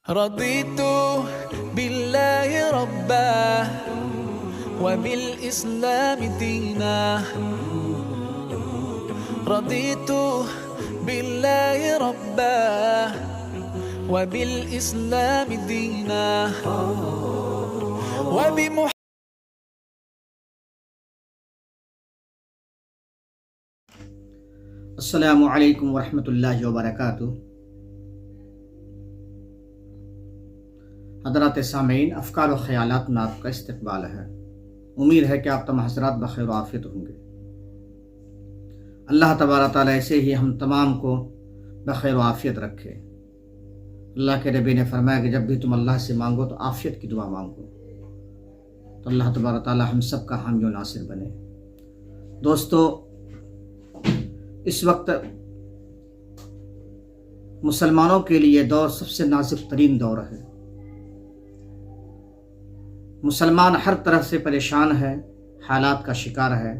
رضيت بالله ربا وبالإسلام دينا رضيت بالله ربا وبالإسلام دينا السلام علیکم ورحمۃ اللہ وبرکاتہ۔ حضرات سامعین، افکار و خیالات میں آپ کا استقبال ہے۔ امید ہے کہ آپ تمام حضرات بخیر و عافیت ہوں گے۔ اللہ تبارک تعالیٰ ایسے ہی ہم تمام کو بخیر و عافیت رکھے۔ اللہ کے نبی نے فرمایا کہ جب بھی تم اللہ سے مانگو تو عافیت کی دعا مانگو، تو اللہ تبارک تعالیٰ ہم سب کا حامی و ناصر بنے۔ دوستو، اس وقت مسلمانوں کے لیے دور سب سے نازک ترین دور ہے۔ مسلمان ہر طرح سے پریشان ہے، حالات کا شکار ہے۔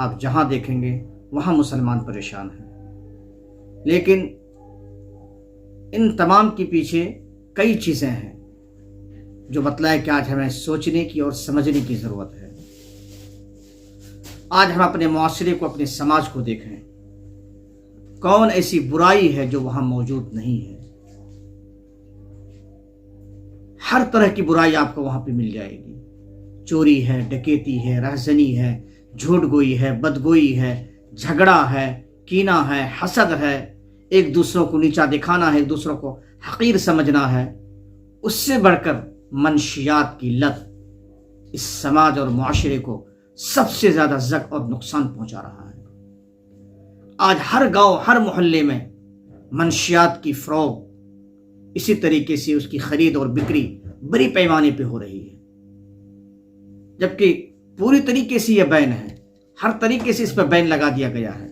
آپ جہاں دیکھیں گے وہاں مسلمان پریشان ہیں، لیکن ان تمام کے پیچھے کئی چیزیں ہیں جو بتلائے کہ آج ہمیں سوچنے کی اور سمجھنے کی ضرورت ہے۔ آج ہم اپنے معاشرے کو، اپنے سماج کو دیکھیں، کون ایسی برائی ہے جو وہاں موجود نہیں ہے؟ ہر طرح کی برائی آپ کو وہاں پہ مل جائے گی۔ چوری ہے، ڈکیتی ہے، رہزنی ہے، جھوٹ گوئی ہے، بدگوئی ہے، جھگڑا ہے، کینہ ہے، حسد ہے، ایک دوسروں کو نیچا دکھانا ہے، ایک دوسروں کو حقیر سمجھنا ہے۔ اس سے بڑھ کر منشیات کی لت اس سماج اور معاشرے کو سب سے زیادہ زگ اور نقصان پہنچا رہا ہے۔ آج ہر گاؤں، ہر محلے میں منشیات کی فروغ، اسی طریقے سے اس کی خرید اور بکری بڑی پیمانے پہ ہو رہی ہے، جبکہ پوری طریقے سے یہ بین ہے، ہر طریقے سے اس پر بین لگا دیا گیا ہے،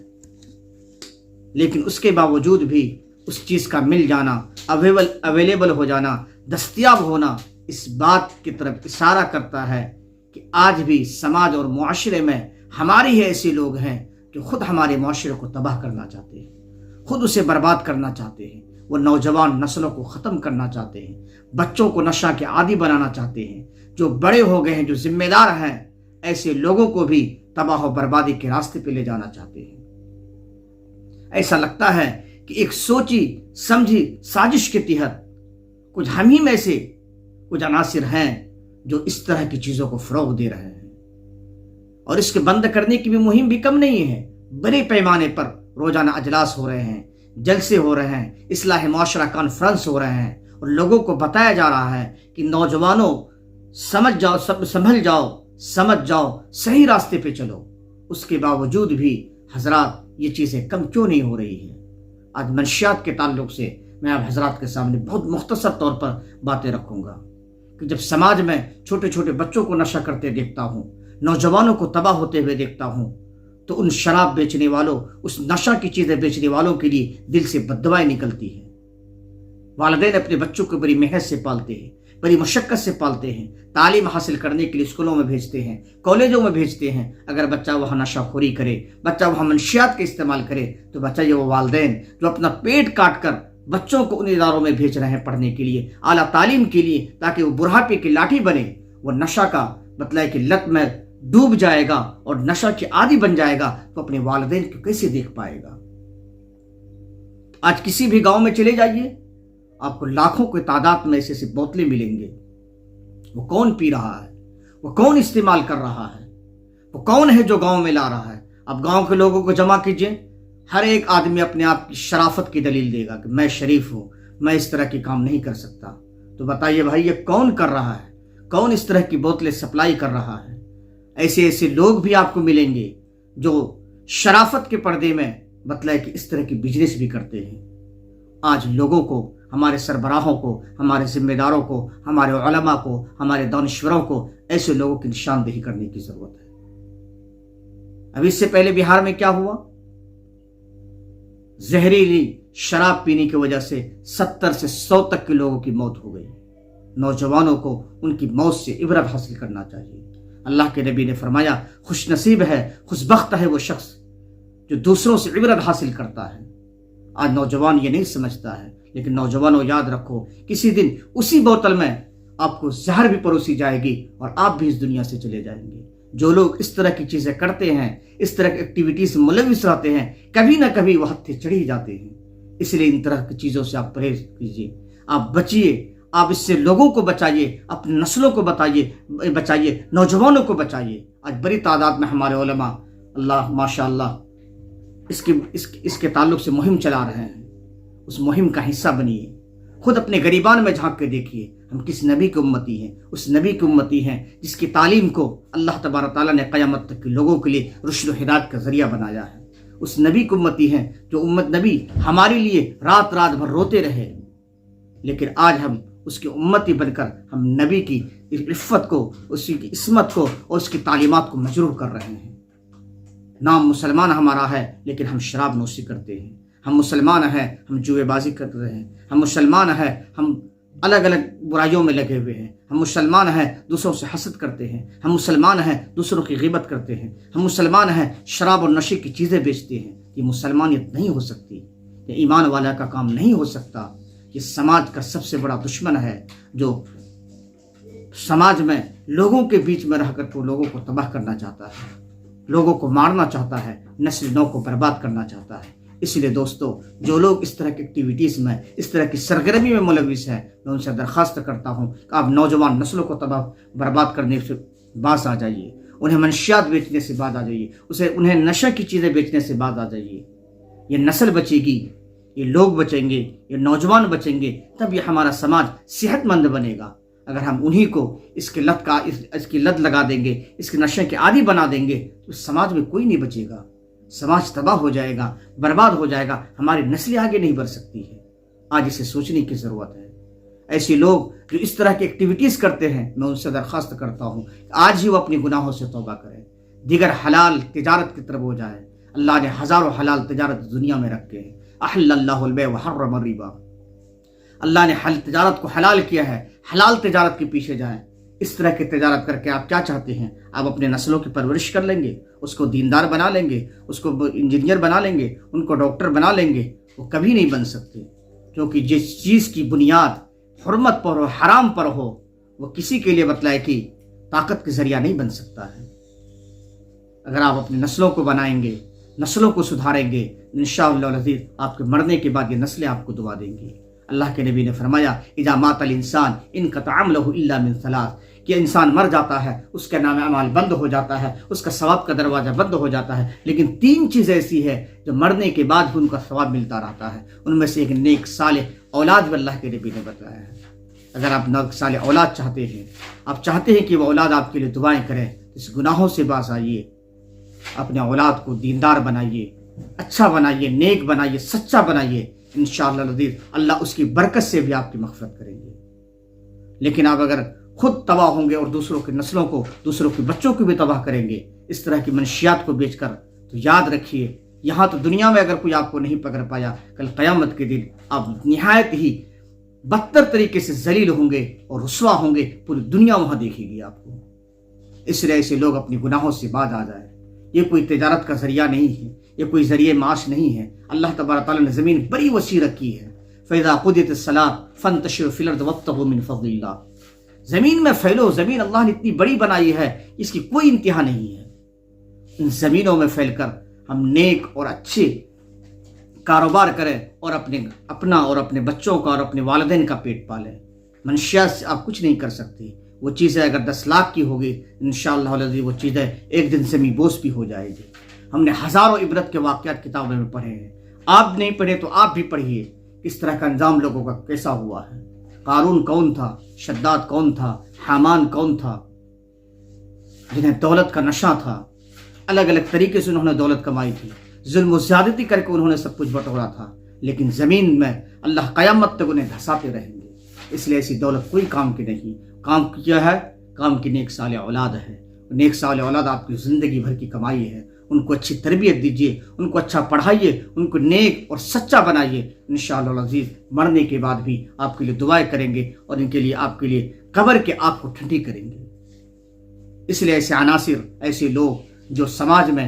لیکن اس کے باوجود بھی اس چیز کا مل جانا، اویلیبل ہو جانا، دستیاب ہونا اس بات کی طرف اشارہ کرتا ہے کہ آج بھی سماج اور معاشرے میں ہمارے ہی ایسے لوگ ہیں جو خود ہمارے معاشرے کو تباہ کرنا چاہتے ہیں، خود اسے برباد کرنا چاہتے ہیں۔ وہ نوجوان نسلوں کو ختم کرنا چاہتے ہیں، بچوں کو نشہ کے عادی بنانا چاہتے ہیں، جو بڑے ہو گئے ہیں، جو ذمہ دار ہیں، ایسے لوگوں کو بھی تباہ و بربادی کے راستے پہ لے جانا چاہتے ہیں۔ ایسا لگتا ہے کہ ایک سوچی سمجھی سازش کے تحت کچھ ہم ہی میں سے کچھ عناصر ہیں جو اس طرح کی چیزوں کو فروغ دے رہے ہیں، اور اس کے بند کرنے کی بھی مہم بھی کم نہیں ہے۔ بڑے پیمانے پر روزانہ اجلاس ہو رہے ہیں، جلسے ہو رہے ہیں، اصلاح معاشرہ کانفرنس ہو رہے ہیں، اور لوگوں کو بتایا جا رہا ہے کہ نوجوانوں سمجھ جاؤ، سنبھل جاؤ، سمجھ جاؤ، صحیح راستے پہ چلو۔ اس کے باوجود بھی حضرات یہ چیزیں کم کیوں نہیں ہو رہی ہیں؟ آج منشیات کے تعلق سے میں آپ حضرات کے سامنے بہت مختصر طور پر باتیں رکھوں گا کہ جب سماج میں چھوٹے چھوٹے بچوں کو نشہ کرتے دیکھتا ہوں، نوجوانوں کو تباہ ہوتے ہوئے دیکھتا ہوں، تو ان شراب بیچنے والوں، اس نشہ کی چیزیں بیچنے والوں کے لیے دل سے بددعائیں نکلتی ہیں۔ والدین اپنے بچوں کو بڑی محنت سے پالتے ہیں، بڑی مشقت سے پالتے ہیں، تعلیم حاصل کرنے کے لیے اسکولوں میں بھیجتے ہیں، کالجوں میں بھیجتے ہیں۔ اگر بچہ وہاں نشہ خوری کرے، بچہ وہاں منشیات کا استعمال کرے، تو بچہ وہ والدین جو اپنا پیٹ کاٹ کر بچوں کو ان اداروں میں بھیج رہے ہیں پڑھنے کے لیے، اعلیٰ تعلیم کے لیے، تاکہ وہ بڑھاپے کی لاٹھی بنے، وہ نشہ کا مطلب کہ لت میں ڈوب جائے گا اور نشہ کے عادی بن جائے گا، تو اپنے والدین کو کیسے دیکھ پائے گا؟ آج کسی بھی گاؤں میں چلے جائیے، آپ کو لاکھوں کی تعداد میں ایسے بوتلیں ملیں گے۔ وہ کون پی رہا ہے؟ وہ کون استعمال کر رہا ہے؟ وہ کون ہے جو گاؤں میں لا رہا ہے؟ اب گاؤں کے لوگوں کو جمع کیجئے، ہر ایک آدمی اپنے آپ کی شرافت کی دلیل دے گا کہ میں شریف ہوں، میں اس طرح کے کام نہیں کر سکتا۔ تو بتائیے بھائی، یہ کون کر رہا ہے؟ کون اس طرح کی بوتلیں سپلائی کر رہا ہے؟ ایسے لوگ بھی آپ کو ملیں گے جو شرافت کے پردے میں مطلب کہ اس طرح کی بزنس بھی کرتے ہیں۔ آج لوگوں کو، ہمارے سربراہوں کو، ہمارے ذمہ داروں کو، ہمارے علماء کو، ہمارے دانشوروں کو ایسے لوگوں کی نشاندہی کرنے کی ضرورت ہے۔ اب اس سے پہلے بہار میں کیا ہوا؟ زہریلی شراب پینے کی وجہ سے 70 سے 100 تک کے لوگوں کی موت ہو گئی۔ نوجوانوں کو ان کی موت سے عبرت حاصل کرنا چاہیے۔ اللہ کے نبی نے فرمایا، خوش نصیب ہے، خوش بخت ہے وہ شخص جو دوسروں سے عبرت حاصل کرتا ہے۔ آج نوجوان یہ نہیں سمجھتا ہے، لیکن نوجوانوں یاد رکھو کسی دن اسی بوتل میں آپ کو زہر بھی پروسی جائے گی اور آپ بھی اس دنیا سے چلے جائیں گے۔ جو لوگ اس طرح کی چیزیں کرتے ہیں، اس طرح کی ایکٹیویٹیز میں ملوث رہتے ہیں، کبھی نہ کبھی وہ حد سے چڑھ ہی جاتے ہیں۔ اس لیے ان طرح کی چیزوں سے آپ پرہیز کیجیے، آپ بچیے، آپ اس سے لوگوں کو بچائیے، اپنی نسلوں کو بچائیے، نوجوانوں کو بچائیے۔ آج بڑی تعداد میں ہمارے علماء اللہ ماشاء اللہ اس کے تعلق سے مہم چلا رہے ہیں، اس مہم کا حصہ بنیے۔ خود اپنے غریبان میں جھانک کے دیکھیے، ہم کس نبی کی امتی ہیں؟ اس نبی کی امتی ہیں جس کی تعلیم کو اللہ تبارک تعالیٰ نے قیامت تک کے لوگوں کے لیے رشد و ہدایت کا ذریعہ بنایا ہے۔ اس نبی کی امتی ہیں جو نبی ہمارے لیے رات رات بھر روتے رہے، لیکن آج ہم اس کی امتی بن کر ہم نبی کی عفت کو، اس کی عصمت کو اور اس کی تعلیمات کو مجروح کر رہے ہیں۔ نام مسلمان ہمارا ہے لیکن ہم شراب نوشی کرتے ہیں، ہم مسلمان ہیں ہم جوئے بازی کر رہے ہیں، ہم مسلمان ہیں ہم الگ الگ برائیوں میں لگے ہوئے ہیں، ہم مسلمان ہیں دوسروں سے حسد کرتے ہیں، ہم مسلمان ہیں دوسروں کی غیبت کرتے ہیں، ہم مسلمان ہیں شراب اور نشے کی چیزیں بیچتے ہیں۔ یہ مسلمانیت نہیں ہو سکتی، یہ ایمان والا کا کام نہیں ہو سکتا۔ یہ سماج کا سب سے بڑا دشمن ہے جو سماج میں لوگوں کے بیچ میں رہ کر لوگوں کو تباہ کرنا چاہتا ہے، لوگوں کو مارنا چاہتا ہے، نسل نو کو برباد کرنا چاہتا ہے۔ اس لیے دوستو، جو لوگ اس طرح کی ایکٹیویٹیز میں، اس طرح کی سرگرمی میں ملوث ہیں، میں ان سے درخواست کرتا ہوں کہ آپ نوجوان نسلوں کو تباہ برباد کرنے سے باز آ جائیے، انہیں منشیات بیچنے سے باز آ جائیے، انہیں نشہ کی چیزیں بیچنے سے باز آ جائیے۔ یہ نسل بچے گی، یہ لوگ بچیں گے، یہ نوجوان بچیں گے، تب یہ ہمارا سماج صحت مند بنے گا۔ اگر ہم انہی کو اس کی لت لگا دیں گے، اس کے نشے کے عادی بنا دیں گے، تو سماج میں کوئی نہیں بچے گا، سماج تباہ ہو جائے گا، برباد ہو جائے گا، ہماری نسلیں آگے نہیں بڑھ سکتی ہے۔ آج اسے سوچنے کی ضرورت ہے۔ ایسے لوگ جو اس طرح کی ایکٹیویٹیز کرتے ہیں، میں ان سے درخواست کرتا ہوں کہ آج ہی وہ اپنی گناہوں سے توبہ کریں، دیگر حلال تجارت کی طرف ہو جائے۔ اللہ نے ہزاروں حلال تجارت دنیا میں رکھے ہیں۔ احل اللہ البیع وحرم الربا، اللہ نے تجارت کو حلال کیا ہے، حلال تجارت کے پیچھے جائیں۔ اس طرح کی تجارت کر کے آپ کیا چاہتے ہیں؟ آپ اپنے نسلوں کی پرورش کر لیں گے، اس کو دیندار بنا لیں گے، اس کو انجینئر بنا لیں گے، ان کو ڈاکٹر بنا لیں گے؟ وہ کبھی نہیں بن سکتے، کیونکہ جس چیز کی بنیاد حرمت پر ہو، حرام پر ہو، وہ کسی کے لیے بتلائے کہ طاقت کا ذریعہ نہیں بن سکتا ہے۔ اگر آپ اپنی نسلوں کو بنائیں گے، نسلوں کو سدھاریں گے، انشاءاللہ العزیز آپ کے مرنے کے بعد یہ نسلیں آپ کو دعا دیں گی۔ اللہ کے نبی نے فرمایا اذا مات الانسان انقطع عمله الا من ثلاث، کہ انسان مر جاتا ہے، اس کا نام اعمال بند ہو جاتا ہے، اس کا ثواب کا دروازہ بند ہو جاتا ہے، لیکن 3 چیزیں ایسی ہے جو مرنے کے بعد بھی ان کا ثواب ملتا رہتا ہے۔ ان میں سے ایک نیک صالح اولاد بھی اللہ کے نبی نے بتایا ہے۔ اگر آپ نیک صالح اولاد چاہتے ہیں، آپ چاہتے ہیں کہ وہ اولاد آپ کے لیے دعائیں کریں، اس گناہوں سے باز آئیے، اپنے اولاد کو دیندار بنائیے، اچھا بنائیے، نیک بنائیے، سچا بنائیے۔ انشاءاللہ العزیز اللہ اس کی برکت سے بھی آپ کی مغفرت کریں گے۔ لیکن آپ اگر خود تباہ ہوں گے اور دوسروں کی نسلوں کو، دوسروں کے بچوں کو بھی تباہ کریں گے اس طرح کی منشیات کو بیچ کر، تو یاد رکھیے یہاں تو دنیا میں اگر کوئی آپ کو نہیں پکڑ پایا، کل قیامت کے دن آپ نہایت ہی بدتر طریقے سے ذلیل ہوں گے اور رسوا ہوں گے، پوری دنیا وہاں دیکھے گی آپ کو۔ اس لیے ایسے لوگ اپنی گناہوں سے باز آ جائے۔ یہ کوئی تجارت کا ذریعہ نہیں ہے، یہ کوئی ذریعہ معاش نہیں ہے۔ اللہ تبارک تعالیٰ نے زمین بڑی وسیع رکھی ہے۔ فَإِذَا قُضِيَتِ الصَّلَاةُ فَانتَشِرُوا فِي الْأَرْضِ وَابْتَغُوا مِنْ فَضْلِ اللَّهِ، زمین میں پھیلو۔ زمین اللہ نے اتنی بڑی بنائی ہے، اس کی کوئی انتہا نہیں ہے۔ ان زمینوں میں پھیل کر ہم نیک اور اچھے کاروبار کریں اور اپنا اور اپنے بچوں کا اور اپنے والدین کا پیٹ پالیں۔ منشیات سے آپ کچھ نہیں کر سکتے۔ وہ چیزیں اگر 10 لاکھ کی ہوگی، انشاءاللہ العزیز وہ چیزیں ایک دن زمین بوس بھی ہو جائے گی۔ ہم نے ہزاروں عبرت کے واقعات کتابوں میں پڑھے ہیں، آپ نہیں پڑھے تو آپ بھی پڑھیے کس طرح کا انجام لوگوں کا کیسا ہوا ہے۔ قارون کون تھا، شداد کون تھا، حامان کون تھا، جنہیں دولت کا نشہ تھا، الگ الگ طریقے سے انہوں نے دولت کمائی تھی، ظلم و زیادتی کر کے انہوں نے سب کچھ بٹورا تھا، لیکن زمین میں اللہ قیامت تک انہیں دھساتے رہیں گے۔ اس لیے ایسی دولت کوئی کام کی نہیں۔ کام کیا ہے؟ کام کی نیک صالح اولاد ہے۔ نیک صالح اولاد آپ کی زندگی بھر کی کمائی ہے۔ ان کو اچھی تربیت دیجیے، ان کو اچھا پڑھائیے، ان کو نیک اور سچا بنائیے۔ انشاءاللہ العزیز مرنے کے بعد بھی آپ کے لیے دعائیں کریں گے اور ان کے لیے آپ کے لیے قبر کے آگ کو ٹھنڈی کریں گے۔ اس لیے ایسے عناصر، ایسے لوگ جو سماج میں